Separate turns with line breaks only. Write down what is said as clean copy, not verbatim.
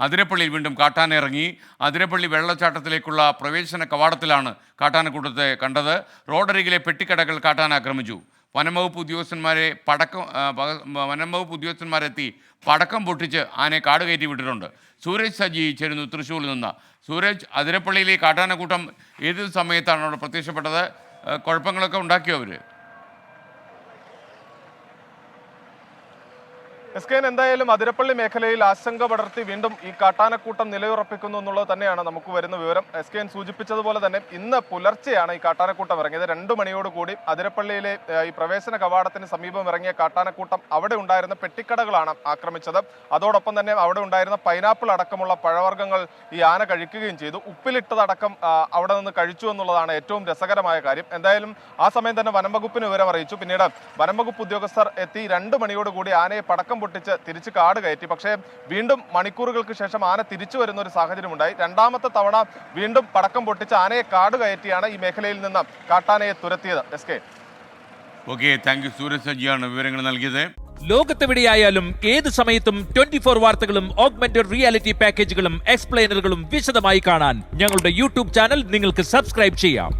അതിരപ്പള്ളിയിൽ വീണ്ടും കാട്ടാന ഇറങ്ങി. അതിരപ്പള്ളി വെള്ളച്ചാട്ടത്തിലേക്കുള്ള പ്രവേശന കവാടത്തിലാണ് കാട്ടാനക്കൂട്ടത്തെ കണ്ടത്. റോഡരികിലെ പെട്ടിക്കടകൾ കാട്ടാന ആക്രമിച്ചു. വനംവകുപ്പ് ഉദ്യോഗസ്ഥന്മാരെത്തി പടക്കം പൊട്ടിച്ച് ആനയെ കാട് കയറ്റി വിട്ടിട്ടുണ്ട്. സൂരജ് സജി ചേരുന്നു തൃശ്ശൂരിൽ നിന്ന്. സൂരജ്, അതിരപ്പള്ളിയിലെ കാട്ടാനക്കൂട്ടം ഏത് സമയത്താണ് അവിടെ പ്രത്യക്ഷപ്പെട്ടത്? കുഴപ്പങ്ങളൊക്കെ ഉണ്ടാക്കിയോ അവർ?
എന്തായാലും അതിരപ്പള്ളി മേഖലയിൽ ആശങ്ക പടർത്തി വീണ്ടും ഈ കാട്ടാനക്കൂട്ടം നിലയുറപ്പിക്കുന്നു എന്നുള്ളത് തന്നെയാണ് നമുക്ക് വരുന്ന വിവരം. സൂചിപ്പിച്ചതുപോലെ തന്നെ ഇന്ന് പുലർച്ചെയാണ് ഈ കാട്ടാനക്കൂട്ടം ഇറങ്ങിയത്. 2 മണിയോടുകൂടി അതിരപ്പള്ളിയിലെ ഈ പ്രവേശന കവാടത്തിന് സമീപം ഇറങ്ങിയ കാട്ടാനക്കൂട്ടം അവിടെ ഉണ്ടായിരുന്ന പെട്ടിക്കടകളാണ് ആക്രമിച്ചത്. അതോടൊപ്പം തന്നെ അവിടെ ഉണ്ടായിരുന്ന പൈനാപ്പിൾ അടക്കമുള്ള പഴവർഗ്ഗങ്ങൾ ഈ ആന കഴിക്കുകയും ചെയ്തു. ഉപ്പിലിട്ടതടക്കം അവിടെ നിന്ന് കഴിച്ചു എന്നുള്ളതാണ് ഏറ്റവും രസകരമായ കാര്യം. എന്തായാലും ആ സമയം തന്നെ വനംവകുപ്പിന് വിവരം അറിയിച്ചു. പിന്നീട് വനംവകുപ്പ് ഉദ്യോഗസ്ഥർ എത്തി 2 മണിയോടുകൂടി ആനയെ പടക്കം പൊട്ടിച്ച് തിരിച്ച് കാട് കയറ്റി. പക്ഷേ വീണ്ടും മണിക്കൂറുകൾക്ക് ശേഷം ആന തിരിച്ചു വരുന്ന ഒരു സാഹചര്യം ഉണ്ടായി. 2ാമത്തെ തവണ വീണ്ടും പടക്കം പൊട്ടിച്ച് ആനയെ കാട് കയറ്റിയാണ് ഈ മേഖലയിൽ നിന്ന് കാട്ടാനയെ തുരത്തിയത്.
Okay, thank you. സൂരജ് സജിയാണ് വിവരങ്ങൾ നൽകിയത്.
ലോകത്തെവിടെയായാലും ഏത് സമയത്തും 24 വാർത്തകളും ഓഗ്മെന്റഡ് റിയാലിറ്റി പാക്കേജുകളും എക്സ്പ്ലെയിനറുകളും വിശദമായി കാണാൻ ഞങ്ങളുടെ യൂട്യൂബ് ചാനൽ നിങ്ങൾക്ക് സബ്സ്ക്രൈബ് ചെയ്യാം.